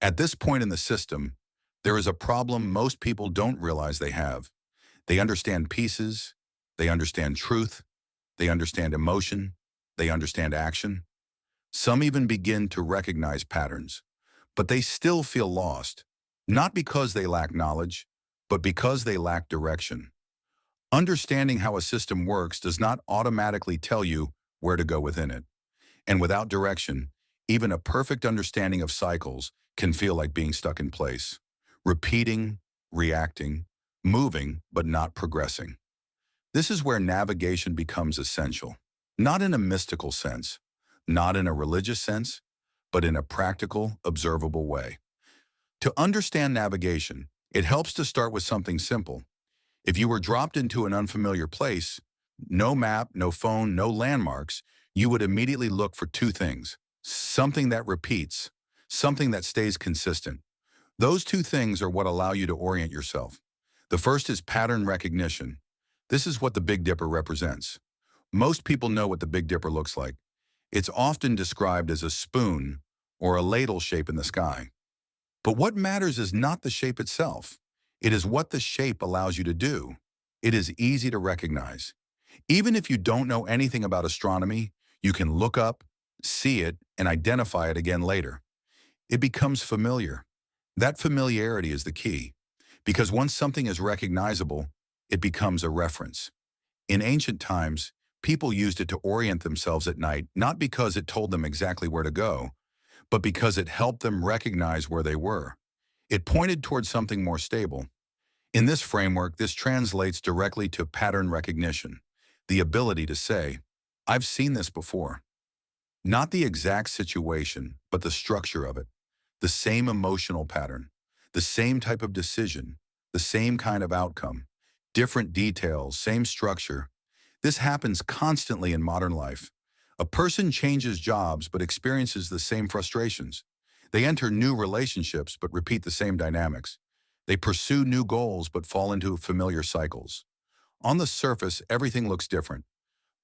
At this point in the system, there is a problem most people don't realize they have. They understand pieces, they understand truth, they understand emotion, they understand action. Some even begin to recognize patterns, but they still feel lost, not because they lack knowledge, but because they lack direction. Understanding how a system works does not automatically tell you where to go within it. And without direction, even a perfect understanding of cycles can feel like being stuck in place, repeating, reacting, moving, but not progressing. This is where navigation becomes essential, not in a mystical sense, not in a religious sense, but in a practical, observable way. To understand navigation, it helps to start with something simple. If you were dropped into an unfamiliar place, no map, no phone, no landmarks, you would immediately look for two things: something that repeats, something that stays consistent. Those two things are what allow you to orient yourself. The first is pattern recognition. This is what the Big Dipper represents. Most people know what the Big Dipper looks like. It's often described as a spoon or a ladle shape in the sky. But what matters is not the shape itself. It is what the shape allows you to do. It is easy to recognize. Even if you don't know anything about astronomy, you can look up, see it, and identify it again later. It becomes familiar. That familiarity is the key, because once something is recognizable, it becomes a reference. In ancient times, people used it to orient themselves at night, not because it told them exactly where to go, but because it helped them recognize where they were. It pointed towards something more stable. In this framework, this translates directly to pattern recognition, the ability to say, "I've seen this before." Not the exact situation, but the structure of it. The same emotional pattern, the same type of decision, the same kind of outcome, different details, same structure. This happens constantly in modern life. A person changes jobs but experiences the same frustrations. They enter new relationships but repeat the same dynamics. They pursue new goals but fall into familiar cycles. On the surface, everything looks different,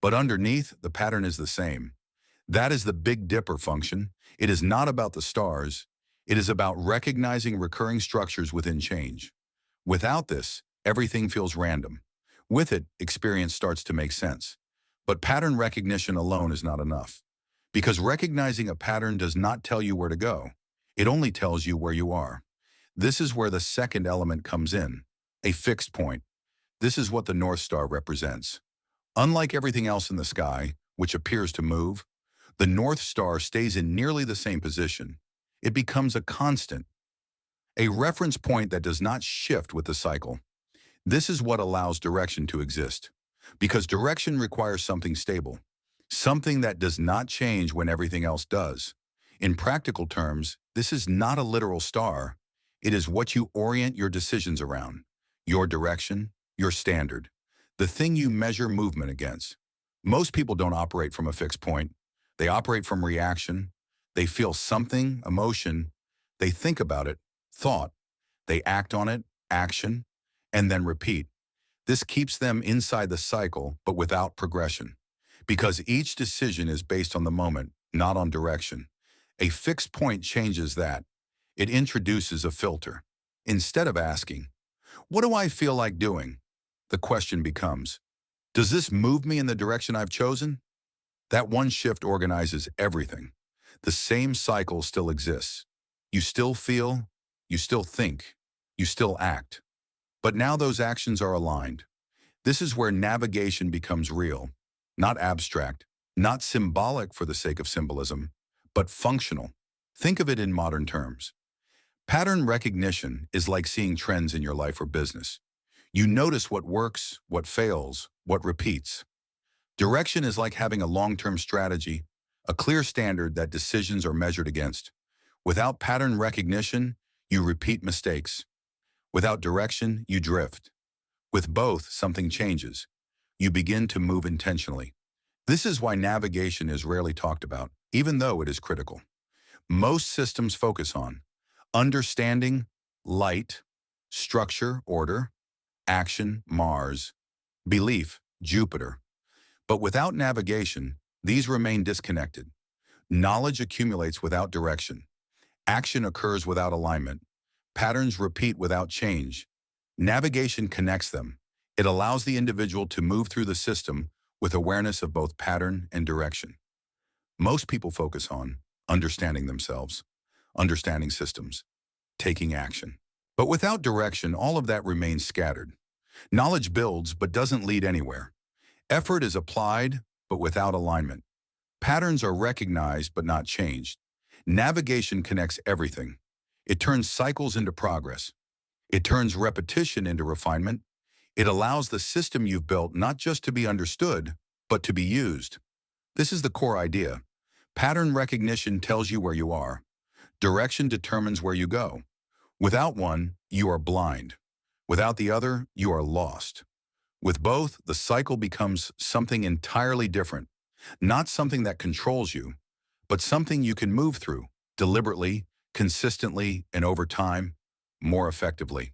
but underneath, the pattern is the same. That is the Big Dipper function. It is not about the stars. It is about recognizing recurring structures within change. Without this, everything feels random. With it, experience starts to make sense. But pattern recognition alone is not enough. Because recognizing a pattern does not tell you where to go. It only tells you where you are. This is where the second element comes in, a fixed point. This is what the North Star represents. Unlike everything else in the sky, which appears to move, the North Star stays in nearly the same position. It becomes a constant, a reference point that does not shift with the cycle. This is what allows direction to exist, because direction requires something stable, something that does not change when everything else does. In practical terms, this is not a literal star. It is what you orient your decisions around, your direction, your standard, the thing you measure movement against. Most people don't operate from a fixed point. They operate from reaction. They feel something, emotion. They think about it, thought. They act on it, action, and then repeat. This keeps them inside the cycle, but without progression, because each decision is based on the moment, not on direction. A fixed point changes that. It introduces a filter. Instead of asking, "What do I feel like doing?" the question becomes, "Does this move me in the direction I've chosen?" That one shift organizes everything. The same cycle still exists. You still feel, you still think, you still act. But now those actions are aligned. This is where navigation becomes real, not abstract, not symbolic for the sake of symbolism, but functional. Think of it in modern terms. Pattern recognition is like seeing trends in your life or business. You notice what works, what fails, what repeats. Direction is like having a long-term strategy, a clear standard that decisions are measured against. Without pattern recognition, you repeat mistakes. Without direction, you drift. With both, something changes. You begin to move intentionally. This is why navigation is rarely talked about, even though it is critical. Most systems focus on understanding, light, structure, order, action, Mars, belief, Jupiter. But without navigation, these remain disconnected. Knowledge accumulates without direction. Action occurs without alignment. Patterns repeat without change. Navigation connects them. It allows the individual to move through the system with awareness of both pattern and direction. Most people focus on understanding themselves, understanding systems, taking action. But without direction, all of that remains scattered. Knowledge builds but doesn't lead anywhere. Effort is applied but without alignment. Patterns are recognized but not changed. Navigation connects everything. It turns cycles into progress. It turns repetition into refinement. It allows the system you've built not just to be understood, but to be used. This is the core idea. Pattern recognition tells you where you are. Direction determines where you go. Without one, you are blind. Without the other, you are lost. With both, the cycle becomes something entirely different. Not something that controls you, but something you can move through, deliberately, consistently, and over time, more effectively.